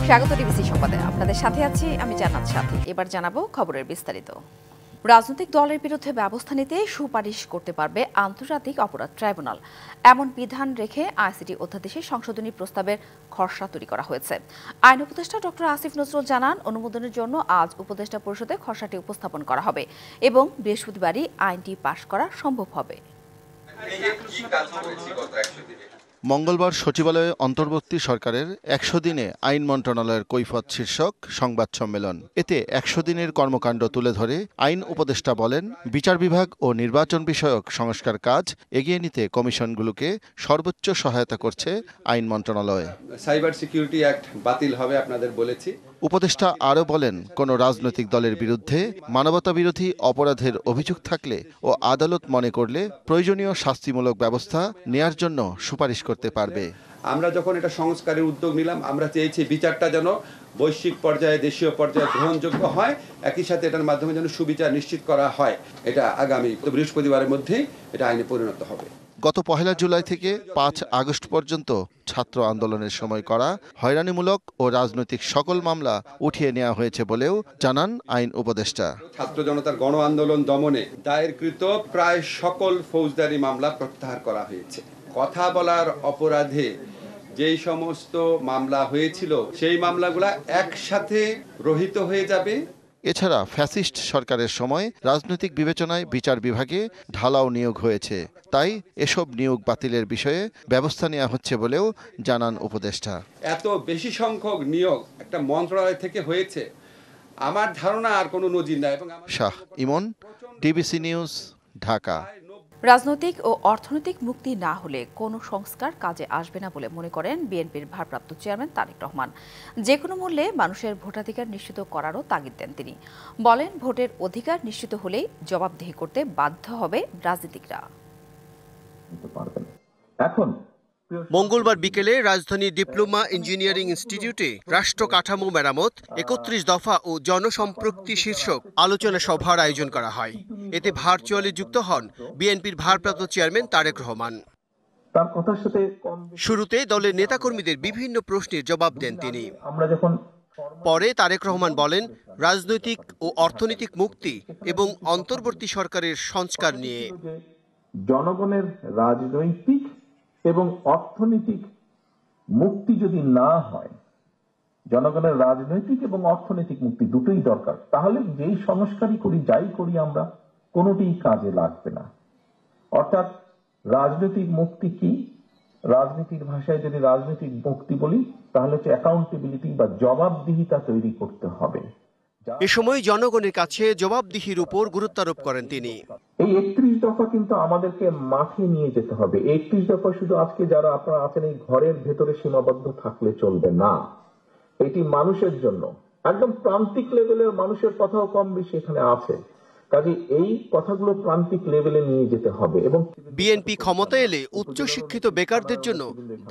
স্বাগত ডিবিসি সংবাদে। আপনাদের সাথে আছি আমি জান্নাত সাথী। এবার জানাবো খবরের বিস্তারিত। রাজনৈতিক দলের বিরুদ্ধে ব্যবস্থা নিতে সুপারিশ করতে পারবে আন্তর্জাতিক অপরাধ ট্রাইব্যুনাল, এমন বিধান রেখে আইসিটি অধ্যাদেশে সংশোধনী প্রস্তাবের খসড়া তৈরি করা হয়েছে। আইন উপদেষ্টা ডক্টর আসিফ নজরুল জানান, অনুমোদনের জন্য আজ উপদেষ্টা পরিষদে খসড়াটি উপস্থাপন করা হবে এবং বৃহস্পতিবারই আইনটি পাশ করা সম্ভব হবে। মঙ্গলবার সচিবালয়ে অন্তর্বর্তী সরকারের ১০০ দিনে আইন মন্ত্রণালয়ের কৈফিয়ত শীর্ষক সংবাদ সম্মেলন। এতে ১০০ দিনের কর্মকাণ্ড তুলে ধরে আইন উপদেষ্টা বলেন, বিচার বিভাগ ও নির্বাচন বিষয়ক সংস্কার কাজ এগিয়ে নিতে কমিশনগুলোকে সর্বোচ্চ সহায়তা করছে আইন মন্ত্রণালয়। সাইবার সিকিউরিটি অ্যাক্ট বাতিল হবে আপনাদের বলেছি। উপদেষ্টা আরও বলেন, কোনো রাজনৈতিক দলের বিরুদ্ধে মানবতাবিরোধী অপরাধের অভিযোগ থাকলে ও আদালত মনে করলে প্রয়োজনীয় শাস্তিমূলক ব্যবস্থা নেয়ার জন্য সুপারিশ করতে পারবে। আমরা যখন এটা সংস্কারের উদ্যোগ নিলাম, আমরা চেয়েছি বিচারটা যেন বৈশ্বিক পর্যায়ে, দেশীয় পর্যায়ে গ্রহণযোগ্য হয়, একই সাথে এটার মাধ্যমে যেন সুবিচার নিশ্চিত করা হয়। এটা আগামী বৃহস্পতিবারের মধ্যেই এটা আইনে পরিণত হবে। গত ১ জুলাই থেকে ৫ আগস্ট পর্যন্ত ছাত্র আন্দোলনের সময় করা হয়রানিমূলক ও রাজনৈতিক সকল মামলা উঠিয়ে নেওয়া হয়েছে বলেও জানান আইন উপদেষ্টা। ছাত্র জনতার গণ আন্দোলন দমনে দায়েরকৃত প্রায় সকল ফৌজদারি মামলা প্রত্যাহার করা হয়েছে। কথা বলার অপরাধে যেই সমস্ত মামলা হয়েছিল সেই মামলাগুলা একসাথে রহিত হয়ে যাবে। এছাড়া ফ্যাসিস্ট সরকারের সময় রাজনৈতিক বিবেচনায় বিচার বিভাগে ঢালাও নিয়োগ হয়েছে, তাই এসব নিয়োগ বাতিলের বিষয়ে ব্যবস্থা নেওয়া হচ্ছে বলেও জানান উপদেষ্টা। এত বেশি সংখ্যক নিয়োগ একটা মন্ত্রণালয় থেকে হয়েছে, আমার ধারণা আর কোনো নজির নাই। এবং শাহ ইমন, ডিবিসি নিউজ, ঢাকা। রাজনৈতিক ও অর্থনৈতিক মুক্তি না হলে কোনো সংস্কার কাজে আসবে না বলে মনে করেন বিএনপির ভারপ্রাপ্ত চেয়ারম্যান তারেক রহমান। যে কোনো মূল্যে মানুষের ভোটাধিকার নিশ্চিত করারও তাগিদ দেন তিনি। বলেন, ভোটের অধিকার নিশ্চিত হলেই জবাবদিহি করতে বাধ্য হবে রাজনীতিকরা। মঙ্গলবার বিকেলে রাজধানীর ডিপ্লোমা ইঞ্জিনিয়ারিং ইনস্টিটিউটে রাষ্ট্র কাঠামো মেরামত ৩১ দফা ও জনসম্পৃক্তি শীর্ষক আলোচনা সভার আয়োজন করা হয়। এতে ভার্চুয়ালি যুক্ত হন বিএনপির ভারপ্রাপ্ত চেয়ারম্যান তারেক রহমান। শুরুতে দলের নেতাকর্মীদের বিভিন্ন প্রশ্নের জবাব দেন তিনি। পরে তারেক রহমান বলেন, রাজনৈতিক ও অর্থনৈতিক মুক্তি এবং অন্তর্বর্তী সরকারের সংস্কার নিয়ে জনগণের রাজনৈতিক এবং অর্থনৈতিক মুক্তি যদি না হয়, জনগণের রাজনৈতিক এবং অর্থনৈতিক মুক্তি দুটোই দরকার, তাহলে যেই সংস্কারই করি, যাই করি আমরা, কোনোটিই কাজে লাগবে না। অর্থাৎ রাজনৈতিক মুক্তি কি? রাজনীতির ভাষায় যদি রাজনৈতিক মুক্তি বলি, তাহলে হচ্ছে অ্যাকাউন্টেবিলিটি বা জবাবদিহিতা তৈরি করতে হবে। এ সময় জনগণের কাছে জবাবদিহির উপর গুরুত্বারোপ করেন তিনি। এই ৩১ দফা কিন্তু আমাদেরকে মাঠে নিয়ে যেতে হবে। ৩১ দফা শুধু আজকে যারা আপনারা আছেন এই ঘরের ভেতরে সীমাবদ্ধ থাকলে চলবে না। এটি মানুষের জন্য, একদম প্রান্তিক লেভেলের মানুষের কথাও কম বেশি এখানে আছে। কাজে এই কথাগুলো প্রান্তিক লেভেলে নিয়ে যেতে হবে। এবং বিএনপি ক্ষমতা এলে উচ্চশিক্ষিত বেকারদের জন্য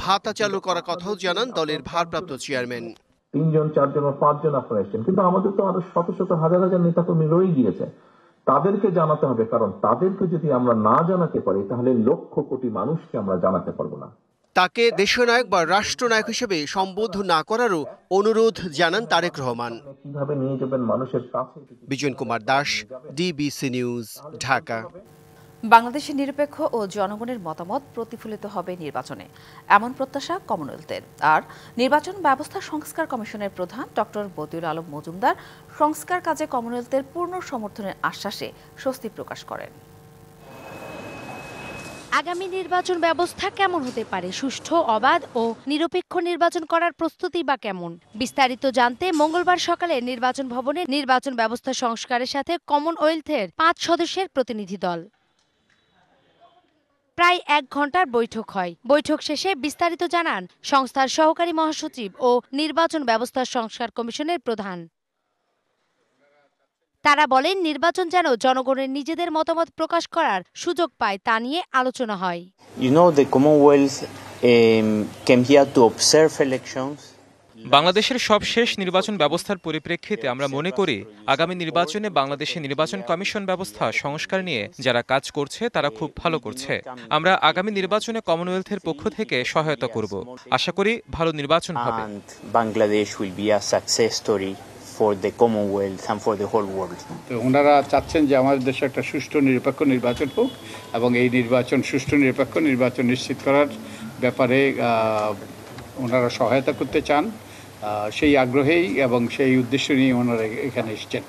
ভাতা চালু করার কথাও জানান দলের ভারপ্রাপ্ত চেয়ারম্যান। ৩ জন, ৪ জন, ৫ জন আপনারা এসেছেন, কিন্তু আমাদের তো আরো শত শত হাজার হাজার নেতাকর্মী রয়ে গিয়েছে। তাদেরকে জানাতে হবে, কারণ তাদেরকে যদি আমরা না জানাতে পারি, তাহলে লক্ষ কোটি মানুষকে আমরা জানাতে পারবো না। তাকে দেশনায়ক বা রাষ্ট্রনায়ক হিসেবে সম্বোধন না করারও অনুরোধ জানান তারেক রহমান। কিভাবে নিয়ে যাবেন মানুষের কাছে। Bijan Kumar Das, DBC news, Dhaka. বাংলাদেশের নিরপেক্ষ ও জনগণের মতামত প্রতিফলিত হবে নির্বাচনে, এমন প্রত্যাশা কমনওয়েলথের। আর নির্বাচন ব্যবস্থা সংস্কার কমিশনের প্রধান ডক্টর বদিউল আলম মজুমদার সংস্কার কাজে কমনওয়েলথের পূর্ণ সমর্থনের আশ্বাসে স্বস্তি প্রকাশ করেন। আগামী নির্বাচন ব্যবস্থা কেমন হতে পারে, সুষ্ঠু, অবাধ ও নিরপেক্ষ নির্বাচন করার প্রস্তুতি বা কেমন, বিস্তারিত জানতে মঙ্গলবার সকালে নির্বাচন ভবনে নির্বাচন ব্যবস্থা সংস্কারের সাথে কমনওয়েলথের ৫ সদস্যের প্রতিনিধি দল। প্রায় ১ ঘন্টার বৈঠক হয়। বৈঠক শেষে বিস্তারিত জানান সংস্থার সহকারী মহাসচিব ও নির্বাচন ব্যবস্থা সংস্কার কমিশনের প্রধান। তারা বলেন, নির্বাচন যেন জনগণের নিজেদের মতামত প্রকাশ করার সুযোগ পায় তা নিয়ে আলোচনা হয়। The Commonwealth came here to observe elections. বাংলাদেশের সবশেষ নির্বাচন ব্যবস্থার পরিপ্রেক্ষিতে আমরা মনে করি আগামী নির্বাচনে বাংলাদেশের নির্বাচন কমিশন ব্যবস্থা সংস্কার নিয়ে যারা কাজ করছে তারা খুব ভালো করছে। আমরা আগামী নির্বাচনে কমনওয়েলথের পক্ষ থেকে সহায়তা করব। আশা করি ভালো নির্বাচন হবে। Bangladesh will be a success story for the Commonwealth and for the whole world. তো ওনারা চাচ্ছেন যে আমাদের দেশে একটা সুষ্ঠু নিরপেক্ষ নির্বাচন হোক এবং এই নির্বাচন সুষ্ঠু নিরপেক্ষ নির্বাচন নিশ্চিত করার ব্যাপারে ওনারা সহায়তা করতে চান। সেই আগ্রহেই এবং সেই উদ্দেশ্য নিয়ে ওনারা এখানে এসেছেন।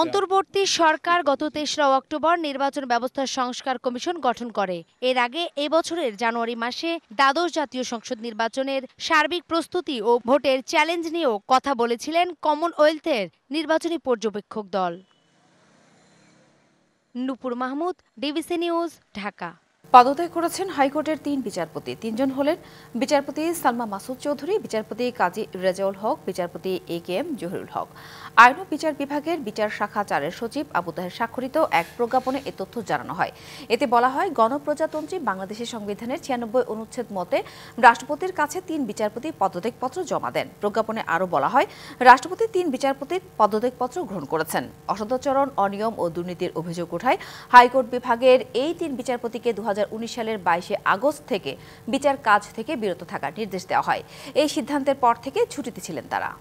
অন্তর্বর্তী সরকার গত ৩রা অক্টোবর নির্বাচন ব্যবস্থা সংস্কার কমিশন গঠন করে। এর আগে এবছরের জানুয়ারি মাসে দ্বাদশ জাতীয় সংসদ নির্বাচনের সার্বিক প্রস্তুতি ও ভোটের চ্যালেঞ্জ নিয়েও কথা বলেছিলেন কমনওয়েলথের নির্বাচনী পর্যবেক্ষক দল। নূপুর মাহমুদ, ডিবিসি নিউজ, ঢাকা। পদত্যাগ করেছেন হাইকোর্টের ৩ বিচারপতি। ৩ জন হলেন বিচারপতি সালমা মাসুদ চৌধুরী, বিচারপতি কাজী রেজাউল হক, বিচারপতি AKM জহিরুল হক। আইন ও বিচার বিভাগের বিচার শাখা 4-এর সচিব আবু তাহের স্বাক্ষরিত এক প্রজ্ঞাপনে এ তথ্য জানানো হয়। এতে বলা হয়, গণপ্রজাতন্ত্রী বাংলাদেশের সংবিধানের 96 অনুচ্ছেদ মতে রাষ্ট্রপতির কাছে 3 বিচারপতি পদত্যাগপত্র জমা দেন। প্রজ্ঞাপনে আরও বলা হয়, রাষ্ট্রপতি 3 বিচারপতির পদত্যাগপত্র গ্রহণ করেছেন। অসদাচরণ, অনিয়ম ও দুর্নীতির অভিযোগ ওঠায় হাইকোর্ট বিভাগের এই 3 বিচারপতিকে 2019 সালের 22 আগস্ট থেকে বিচার কাজ থেকে বিরত থাকার নির্দেশ দেওয়া হয়। এই সিদ্ধান্তের পর থেকে ছুটিতে ছিলেন তারা।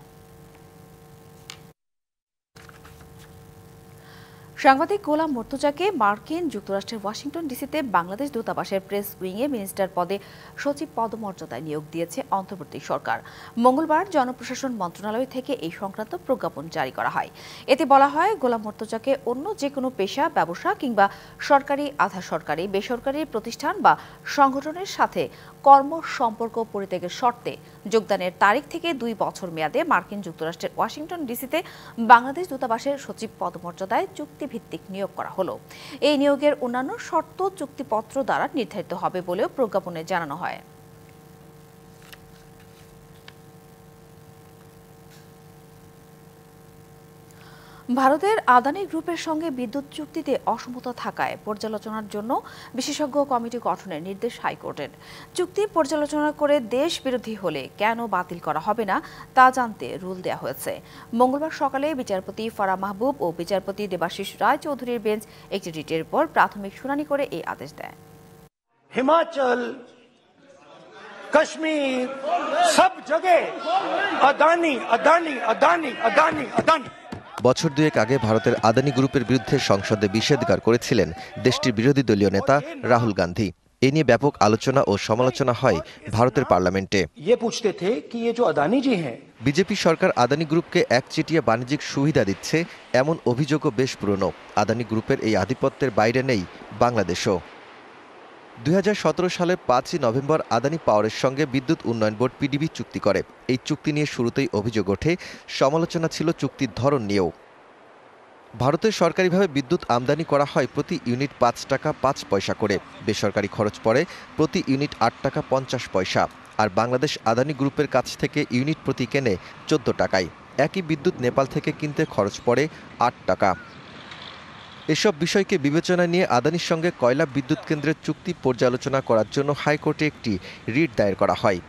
সাংবাদিক গোলাম মর্তুজাকে মার্কিন যুক্তরাষ্ট্রের ওয়াশিংটন ডিসিতে বাংলাদেশ দূতাবাসের প্রেস উইংয়ে মিনিস্টার পদে সচিব পদমর্যাদায় নিয়োগ দিয়েছে অন্তর্বর্তী সরকার। মঙ্গলবার জনপ্রশাসন মন্ত্রণালয় থেকে এই সংক্রান্ত প্রজ্ঞাপন জারি করা হয়। এতে বলা হয়, গোলাম মর্তুজাকে অন্য যে কোনো পেশা, ব্যবসা কিংবা সরকারি, আধা সরকারি, বেসরকারি প্রতিষ্ঠান বা সংগঠনের সাথে কর্ম সম্পর্ক পরিত্যাগের শর্তে যোগদানের তারিখ থেকে 2 বছর মেয়াদে মার্কিন যুক্তরাষ্ট্রের ওয়াশিংটন ডিসিতে বাংলাদেশ দূতাবাসের সচিব পদমর্যাদায় চুক্তিভিত্তিক নিয়োগ করা হলো। এই নিয়োগের অন্যান্য শর্ত চুক্তিপত্র দ্বারা নির্ধারিত হবে বলেও প্রজ্ঞাপনে জানানো হয়। ভারতের আদানি গ্রুপের সঙ্গে বিদ্যুৎ চুক্তিতে অসমতা থাকায় পর্যালোচনার জন্য বিশেষজ্ঞ কমিটি গঠনের নির্দেশ হাইকোর্টের। চুক্তি পর্যালোচনা করে দেশ বিরোধী হলে কেন বাতিল করা হবে না তা জানতে রুল দেওয়া হয়েছে। মঙ্গলবার সকালে বিচারপতি ফারা মাহবুব ও বিচারপতি দেবাশিস রায় চৌধুরীর বেঞ্চ একটি রিটের পর প্রাথমিক শুনানি করে এই আদেশ দেয়। হিমাচল, কাশ্মীর, সব জায়গায় আদানি আদানি আদানি আদানি আদানি। বছর দুয়েক আগে ভারতের আদানি গ্রুপের বিরুদ্ধে সংসদে বিষেধাজ্ঞা করেছিলেন দেশটির বিরোধী দলীয় নেতা রাহুল গান্ধী। এ নিয়ে ব্যাপক আলোচনা ও সমালোচনা হয় ভারতের পার্লামেন্টে। বিজেপি সরকার আদানি গ্রুপকে একচেটিয়া বাণিজ্যিক সুবিধা দিচ্ছে, এমন অভিযোগও বেশ পুরনো। আদানি গ্রুপের এই আধিপত্যের বাইরে নেই বাংলাদেশও। 2017 সালের 5 নভেম্বর আদানি পাওয়ারের সঙ্গে বিদ্যুৎ উন্নয়ন বোর্ড PDB চুক্তি করে। এই চুক্তি নিয়ে শুরুতেই অভিযোগ ওঠে, সমালোচনা ছিল চুক্তির ধরন নিয়েও। ভারতে সরকারিভাবে বিদ্যুৎ আমদানি করা হয় প্রতি ইউনিট 5 টাকা 5 পয়সা করে, বেসরকারি খরচ পড়ে প্রতি ইউনিট 8 টাকা 50 পয়সা, আর বাংলাদেশ আদানি গ্রুপের কাছ থেকে ইউনিট প্রতি কেনে 14 টাকায়। একই বিদ্যুৎ নেপাল থেকে কিনতে খরচ পড়ে 8 টাকা। এসব বিষয়কে বিবেচনায় নিয়ে আদানির সঙ্গে কয়লা বিদ্যুৎ কেন্দ্রের চুক্তি পর্যালোচনা করার জন্য হাইকোর্টে একটি রিট দায়ের করা হয়।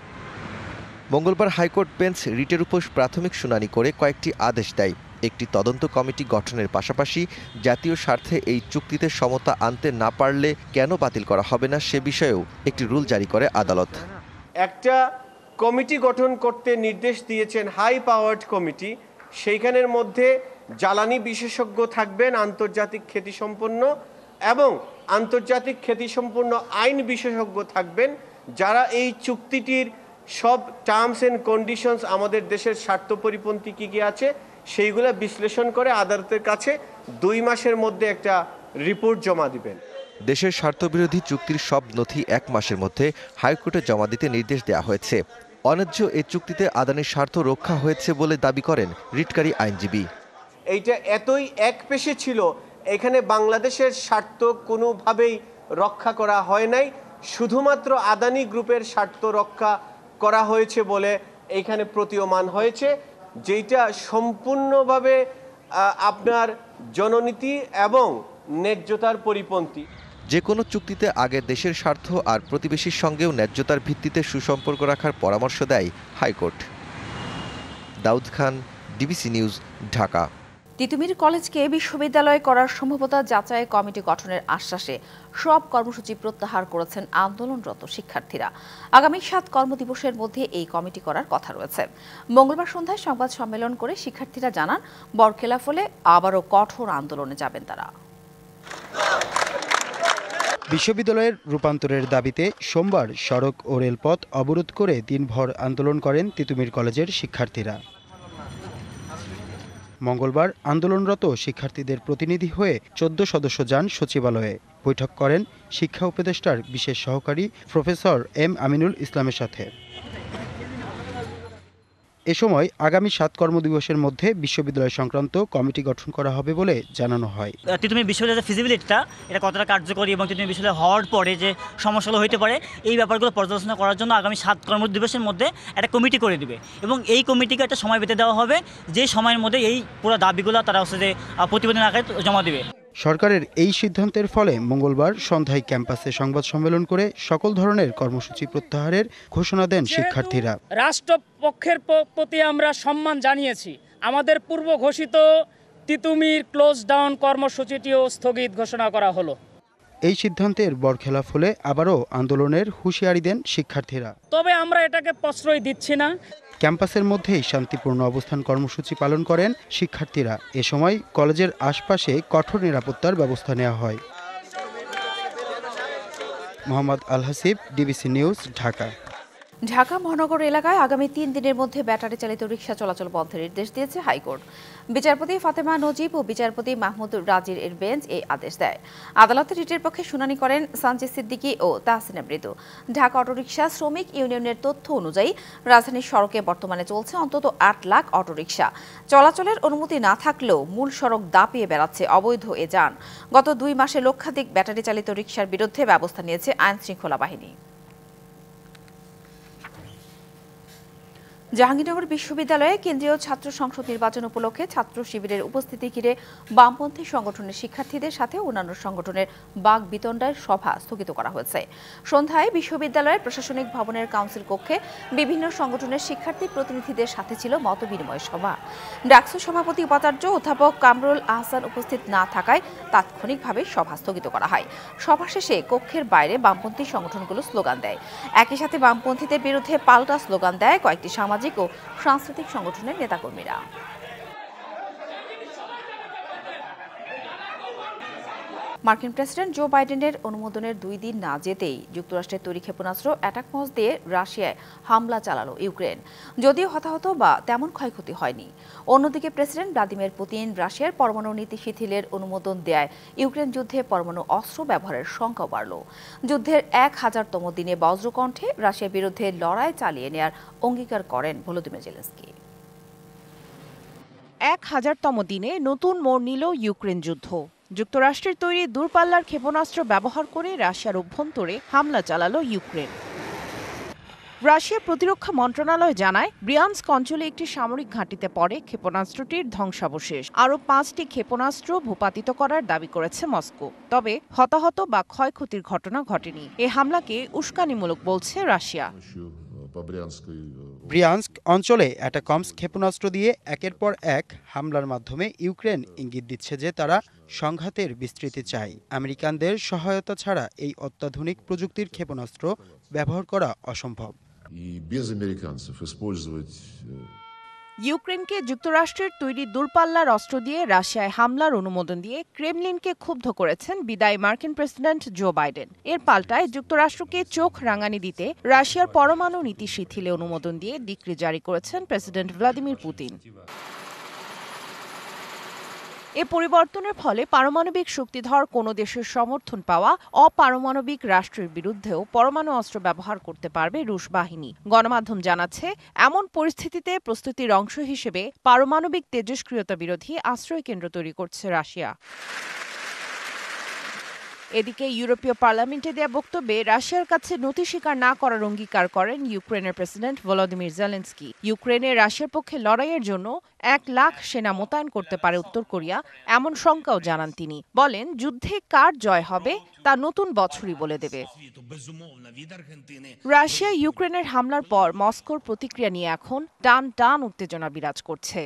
মঙ্গলবার হাইকোর্ট বেঞ্চ রিটের উপর প্রাথমিক শুনানি করে কয়েকটি আদেশ দেয়। একটি তদন্ত কমিটি গঠনের পাশাপাশি জাতীয় স্বার্থে এই চুক্তিতে সমতা আনতে না পারলে কেন বাতিল করা হবে না সে বিষয়েও একটি রুল জারি করে আদালত। একটা কমিটি গঠন করতে নির্দেশ দিয়েছেন, হাই পাওয়ার্ড কমিটি। সেইখানের মধ্যে জ্বালানি বিশেষজ্ঞ থাকবেন, আন্তর্জাতিক খ্যাতিসম্পন্ন, এবং আন্তর্জাতিক খ্যাতিসম্পন্ন আইন বিশেষজ্ঞ থাকবেন, যারা এই চুক্তিটির সব টার্মস অ্যান্ড কন্ডিশনস, আমাদের দেশের স্বার্থ পরিপন্থী কী কী আছে সেইগুলো বিশ্লেষণ করে আদালতের কাছে 2 মাসের মধ্যে একটা রিপোর্ট জমা দিবেন। দেশের স্বার্থবিরোধী চুক্তির সব নথি 1 মাসের মধ্যে হাইকোর্টে জমা দিতে নির্দেশ দেওয়া হয়েছে। অন্যায্য এই চুক্তিতে আদানির স্বার্থ রক্ষা হয়েছে বলে দাবি করেন রিটকারী আইনজীবী। এইটা এতই একপেশে ছিল, এখানে বাংলাদেশের স্বার্থ কোনোভাবেই রক্ষা করা হয় নাই, শুধুমাত্র আদানি গ্রুপের স্বার্থ রক্ষা করা হয়েছে বলে এইখানে প্রতীয়মান হয়েছে, যেটা সম্পূর্ণভাবে আপনার জননীতি এবং ন্যায্যতার পরিপন্থী। যে কোনো চুক্তিতে আগে দেশের স্বার্থ আর প্রতিবেশীর সঙ্গেও ন্যায্যতার ভিত্তিতে সুসম্পর্ক রাখার পরামর্শ দেয় high court. Daud Khan, DBC news, Dhaka. Titumir কলেজকে বিশ্ববিদ্যালয় করার সম্ভাব্যতা যাচাই কমিটি গঠনের আশ্বাসে সব কর্মসূচি প্রত্যাহার করেছেন আন্দোলনরত শিক্ষার্থীরা। আগামী ৭ কর্মদিবসের মধ্যে এই কমিটি করার কথা রয়েছে। মঙ্গলবার সন্ধ্যায় সংবাদ সম্মেলন করে শিক্ষার্থীরা জানান, বরখেলাপ হলে আবারও কঠোর আন্দোলনে যাবেন তারা। বিশ্ববিদ্যালয়ের রূপান্তরের দাবিতে সোমবার সড়ক ও রেলপথ অবরোধ করে দিনভর আন্দোলন করেন তিতুমির কলেজের শিক্ষার্থীরা। মঙ্গলবার আন্দোলনরত শিক্ষার্থীদের প্রতিনিধি হয়ে 14 সদস্য যান সচিবালয়ে। বৈঠক করেন শিক্ষা উপদেষ্টার বিশেষ সহকারী প্রফেসর এম আমিনুল ইসলামের সাথে। এ সময় আগামী 7 কর্মদিবসের মধ্যে বিশ্ববিদ্যালয় সংক্রান্ত কমিটি গঠন করা হবে বলে জানানো হয়। তিতুমির বিশ্ববিদ্যালয়ের ফিজিবিলিটিটা এটা কতটা কার্যকরী এবং তিতুমির বিশ্ববিদ্যালয় হওয়ার পরে যে সমস্যাগুলো হতে পারে এই ব্যাপারগুলো পর্যালোচনা করার জন্য আগামী 7 কর্মদিবসের মধ্যে একটা কমিটি করে দিবে এবং এই কমিটিকে একটা সময় বেঁধে দেওয়া হবে যে সময়ের মধ্যে এই পুরো দাবিগুলো তারা হচ্ছে যে প্রতিবেদন আকারে জমা দেবে। সরকারের এই সিদ্ধান্তের ফলে মঙ্গলবার সন্ধ্যায় ক্যাম্পাসে সংবাদ সম্মেলন করে সকল ধরনের কর্মসূচি প্রত্যাহারের ঘোষণা দেন শিক্ষার্থীরা। রাষ্ট্রপক্ষের প্রতি আমরা সম্মান জানিয়েছি। আমাদের পূর্ব ঘোষিত তিতুমির ক্লোজ ডাউন কর্মসূচিটিও স্থগিত ঘোষণা করা হলো। এই সিদ্ধান্তের বরখেলাপ হলে আবারও আন্দোলনের হুঁশিয়ারি দেন শিক্ষার্থীরা। তবে আমরা এটাকে প্রশ্রয় দিচ্ছি না। ক্যাম্পাসের মধ্যেই শান্তিপূর্ণ অবস্থান কর্মসূচি পালন করেন শিক্ষার্থীরা। এ সময় কলেজের আশপাশে কঠোর নিরাপত্তার ব্যবস্থা নেওয়া হয়। মোহাম্মদ আল হাসিব, ডিবিসি নিউজ, ঢাকা। ঢাকা মহানগর এলাকায় আগামী 3 দিনের মধ্যে ব্যাটারি চালিত রিকশা চলাচল বন্ধের নির্দেশ দিয়েছে হাইকোর্ট। বিচারপতি ফাতেমা নজিব ও বিচারপতি মাহমুদ রাজির এর বেঞ্চ এই আদেশ দেয়। আদালতে রিটের পক্ষে শুনানি করেন সানজিদ সিদ্দিকী ও তাহসিনা মৃদু। ঢাকা অটোরিকশা শ্রমিক ইউনিয়নের তথ্য অনুযায়ী রাজধানীর সড়কে বর্তমানে চলছে অন্তত 8 লাখ অটোরিকশা। চলাচলের অনুমতি না থাকলেও মূল সড়ক দাপিয়ে বেড়াচ্ছে অবৈধ এ যান। গত 2 মাসে লক্ষাধিক ব্যাটারি চালিত রিকশার বিরুদ্ধে ব্যবস্থা নিয়েছে আইন শৃঙ্খলা বাহিনী। জাহাঙ্গীরনগর বিশ্ববিদ্যালয়ে কেন্দ্রীয় ছাত্র সংসদ নির্বাচন উপলক্ষে ছাত্র শিবিরের উপস্থিতি ঘিরে বামপন্থী সংগঠনের শিক্ষার্থীদের সাথে অন্যান্য সংগঠনের বাক বিতণ্ডার সভা স্থগিত করা হয়েছে। সন্ধ্যায় বিশ্ববিদ্যালয়ের প্রশাসনিক ভবনের কাউন্সিল কক্ষে বিভিন্ন সংগঠনের শিক্ষার্থী প্রতিনিধিদের সাথে ছিল মতবিনিময় সভা। ডাকসু সভাপতি উপাচার্য অধ্যাপক কামরুল আহসান উপস্থিত না থাকায় তাৎক্ষণিকভাবে সভা স্থগিত করা হয়। সভা শেষে কক্ষের বাইরে বামপন্থী সংগঠনগুলো স্লোগান দেয়। একই সাথে বামপন্থীদের বিরুদ্ধে পাল্টা স্লোগান দেয় কয়েকটি সামাজিক ও সাংস্কৃতিক সংগঠনের নেতাকর্মীরা। মার্কিন প্রেসিডেন্ট জো বাইডেনের অনুমোদনের 2 দিন না যেতেই যুক্তরাষ্ট্রের তৈরি ক্ষেপণাস্ত্র অ্যাটাকমস দিয়ে রাশিয়ায় হামলা চালালো ইউক্রেন। যদিও হতাহত বা তেমন ক্ষয়ক্ষতি হয়নি। অন্যদিকে প্রেসিডেন্ট ভ্লাদিমির পুতিন রাশিয়ার পরমাণু নীতি শিথিলের অনুমোদন দেয় ইউক্রেন যুদ্ধে পরমাণু অস্ত্র ব্যবহারের শঙ্কা বাড়ল। যুদ্ধের 1000তম দিনে বজ্রকণ্ঠে রাশিয়ার বিরুদ্ধে লড়াই চালিয়ে নেয়ার অঙ্গীকার করেন ভলোদিমির জেলেনস্কি। 1000তম দিনে নতুন মোড় নিল ইউক্রেন যুদ্ধ। যুক্তরাষ্ট্রের তৈরি দূরপাল্লার ক্ষেপণাস্ত্র ব্যবহার করে রাশিয়ার অভ্যন্তরে হামলা চালালো ইউক্রেন। রাশিয়ার প্রতিরক্ষা মন্ত্রণালয় জানায়, ব্রিয়ানস্ক অঞ্চলে একটি সামরিক ঘাঁটিতে পড়ে ক্ষেপণাস্ত্রটির ধ্বংসাবশেষ। আরও 5টি ক্ষেপণাস্ত্র ভূপাতিত করার দাবি করেছে মস্কো। তবে হতাহত বা ক্ষয়ক্ষতির ঘটনা ঘটেনি। এ হামলাকে উস্কানিমূলক বলছে রাশিয়া। ব্রিয়ানস্ক অঞ্চলে অ্যাটাকমস ক্ষেপণাস্ত্র দিয়ে একের পর এক হামলার মাধ্যমে ইউক্রেন ইঙ্গিত দিচ্ছে যে তারা সংঘাতের বিস্তৃতি চায়। আমেরিকানদের সহায়তা ছাড়া এই অত্যাধুনিক প্রযুক্তির ক্ষেপণাস্ত্র ব্যবহার করা অসম্ভব। ইউক্রেনকে যুক্তরাষ্ট্রের তৈরি দূরপাল্লার অস্ত্র দিয়ে রাশিয়ায় হামলার অনুমোদন দিয়ে ক্রেমলিনকে ক্ষুব্ধ করেছেন বিদায়ী মার্কিন প্রেসিডেন্ট জো বাইডেন। এর পাল্টায় যুক্তরাষ্ট্রকে চোখ রাঙানি দিতে রাশিয়ার পরমাণু নীতি শিথিলে অনুমোদন দিয়ে ডিক্রি জারি করেছেন প্রেসিডেন্ট ভ্লাদিমির পুতিন। এ পরিবর্তনের ফলে পারমাণবিক শক্তিধর কোনো দেশের সমর্থন পাওয়া অপারমাণবিক রাষ্ট্রের বিরুদ্ধেও পরমাণু অস্ত্র ব্যবহার করতে পারবে রুশ বাহিনী। গণমাধ্যম জানাচ্ছে, এমন পরিস্থিতিতে প্রস্তুতির অংশ হিসেবে পারমাণবিক তেজস্ক্রিয়তা বিরোধী আশ্রয় কেন্দ্র তৈরি করছে রাশিয়া। এদিকে ইউরোপীয় পার্লামেন্টে দেয়া বক্তব্যে রাশিয়ার কাছে নথি স্বীকার না করার অঙ্গীকার করেন ইউক্রেনের প্রেসিডেন্ট ভলোদিমির জেলেনস্কি। ইউক্রেনে রাশিয়ার পক্ষে লড়াইয়ের জন্য 1 লাখ সেনা মোতায়েন করতে পারে উত্তর কোরিয়া, এমন শঙ্কাও জানান তিনি। বলেন, যুদ্ধে কার জয় হবে তা নতুন বছরই বলে দেবে। রাশিয়া ইউক্রেনের হামলার পর মস্কোর প্রতিক্রিয়া নিয়ে এখন টান উত্তেজনা বিরাজ করছে।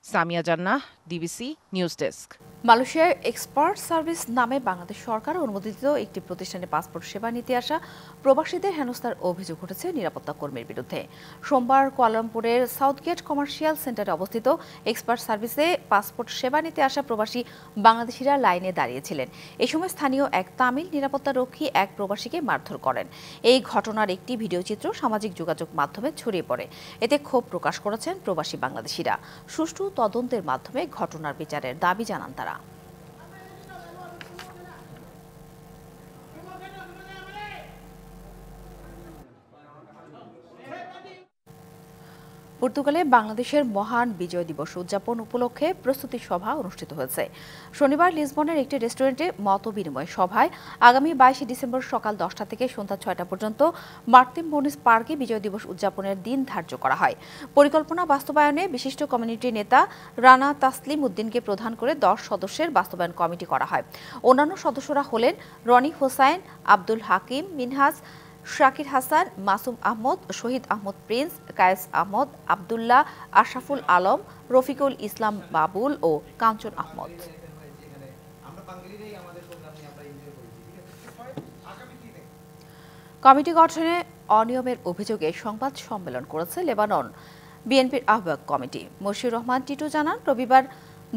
সামিয়া জান্নাহ, ডিবিসি নিউজ ডেস্ক। মালয়েশিয়ার এক্সপার্ট সার্ভিস নামে বাংলাদেশ সরকার অনুমোদিত একটি প্রতিষ্ঠানে পাসপোর্ট সেবা নিতে আসা প্রবাসীদের হেনস্থার অভিযোগ উঠেছে নিরাপত্তা কর্মীর বিরুদ্ধে। সোমবার কুয়ালালামপুরের সাউথগেট কমার্শিয়াল সেন্টারে অবস্থিত এক্সপার্ট সার্ভিসে পাসপোর্ট সেবা নিতে আসা প্রবাসী বাংলাদেশিরা লাইনে দাঁড়িয়েছিলেন। এ সময় স্থানীয় এক তামিল নিরাপত্তারক্ষী এক প্রবাসীকে মারধর করেন। এই ঘটনার একটি ভিডিওচিত্র সামাজিক যোগাযোগ মাধ্যমে ছড়িয়ে পড়ে। এতে ক্ষোভ প্রকাশ করেছেন প্রবাসী বাংলাদেশিরা। সুষ্ঠু তদন্তের মাধ্যমে ঘটনার বিচারের দাবি জানান তারা। পর্তুগালে বাংলাদেশের মহান বিজয় দিবস উদযাপন উপলক্ষে প্রস্তুতি সভা অনুষ্ঠিত হয়েছে। শনিবার লিসবনের একটি রেস্টুরেন্টে মতবিনিময় সভায় আগামী 22 ডিসেম্বর সকাল 10টা থেকে সন্ধ্যা 6টা পর্যন্ত মার্তিম মনিজ পার্কে বিজয় দিবস উদযাপনের দিন ধার্য করা হয়। পরিকল্পনা বাস্তবায়নে বিশিষ্ট কমিউনিটি নেতা রানা তাসলিম উদ্দিনকে প্রধান করে 10 সদস্যের বাস্তবায়ন কমিটি করা হয়। অন্যান্য সদস্যরা হলেন রনি হোসাইন, আব্দুল হাকিম মিনহাজ, শাকির হাসান, মাসুম আহমদ, শহীদ আহমদ প্রিন্স, কায়েস আহমদ, আব্দুল্লাহ, আশরাফুল আলম, রফিকুল ইসলাম বাবুল ও কাঞ্চন আহমদ। কমিটি গঠনে অনিয়মের অভিযোগে সংবাদ সম্মেলন করেছে লেবানন বিএনপির আহ্বায়ক কমিটি। মশিউর রহমান টিটু জানান, রবিবার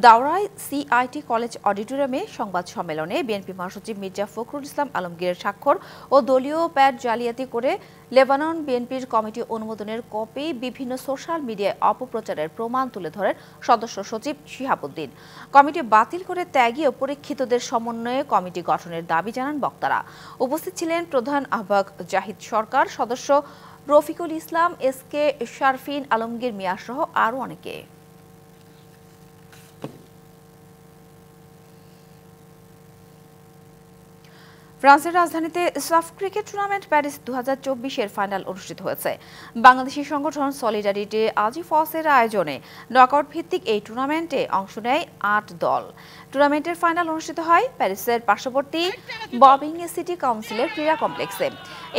দাওরাই সিআইটি কলেজ অডিটোরিয়ামে সংবাদ সম্মেলনে বিএনপি মহাসচিব মির্জা ফখরুল ইসলাম আলমগীরের স্বাক্ষর ও দলীয় প্যাড জালিয়াতি করে লেবানন বিএনপির কমিটি অনুমোদনের কপি বিভিন্ন সোশ্যাল মিডিয়ায় অপপ্রচারের প্রমাণ তুলে ধরেন সদস্য সচিব শিহাবুদ্দিন। কমিটি বাতিল করে ত্যাগী ও পরীক্ষিতদের সমন্বয়ে কমিটি গঠনের দাবি জানান বক্তারা। উপস্থিত ছিলেন প্রধান আহ্বায়ক জাহিদ সরকার, সদস্য রফিকুল ইসলাম, এসকে শারফিন, আলমগীর মিয়া সহ আরও অনেকে। ফ্রান্সের রাজধানীতে সাফ ক্রিকেট টুর্নামেন্ট প্যারিস 2024-এর ফাইনাল অনুষ্ঠিত হয়েছে। বাংলাদেশি সংগঠন সলিডারিটি আজিফসের আয়োজনে নকআউট ভিত্তিক এই টুর্নামেন্টে অংশ নেয় 8 দল। টুর্নামেন্টের ফাইনাল অনুষ্ঠিত হয় প্যারিসের পার্শ্ববর্তী ববিং সিটি কাউন্সিলের ক্রীড়া কমপ্লেক্সে।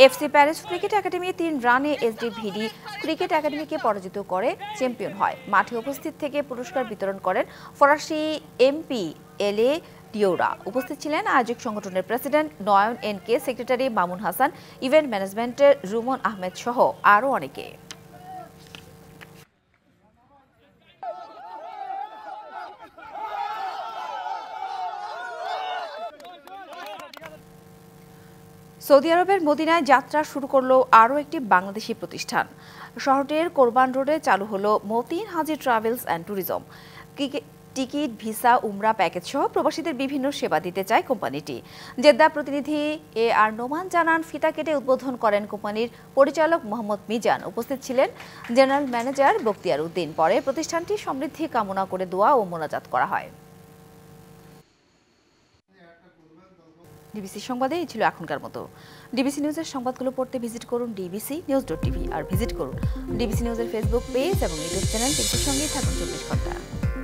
এফসি প্যারিস ক্রিকেট একাডেমি 3 রানে এসডিভিডি ক্রিকেট একাডেমিকে পরাজিত করে চ্যাম্পিয়ন হয়। মাঠে উপস্থিত থেকে পুরস্কার বিতরণ করেন ফরাসি এমপি এলে ডিওরা। উপস্থিত ছিলেন আয়োজক সংগঠনের president Nayan NK, secretary Mamun Hasan, event ম্যানেজমেন্টের রুমন আহমেদ সহ আরও অনেকে। সৌদি আরবের মদিনায় যাত্রা শুরু করলো আরও একটি বাংলাদেশি প্রতিষ্ঠান। শহরটির কোরবান রোডে চালু হলো Motin Haji travels and tourism. Ticket, visa, উমরা প্যাকেজ সহ প্রবাসীদের বিভিন্ন সেবা দিতে চায় কোম্পানিটি। জেদ্দা প্রতিনিধি এ আর নোমান জানান, ফিতা কেটে উদ্বোধন করেন কোম্পানির পরিচালক মোহাম্মদ মিজান। উপস্থিত ছিলেন জেনারেল ম্যানেজার বখতিয়ার উদ্দিন। পরে প্রতিষ্ঠানটি সমৃদ্ধি কামনা করে দোয়া ও মোনাজাত করা হয়। ডিবিসি সংবাদে এই ছিল এখনকার মতো। ডিবিসি নিউজের সংবাদগুলো পড়তে ভিজিট করুন dbcnews.tv আর ভিজিট করুন ডিবিসি নিউজের ফেসবুক পেজ এবং ইউটিউব চ্যানেল। ডিবিসির সঙ্গেই থাকুন 24 ঘন্টা।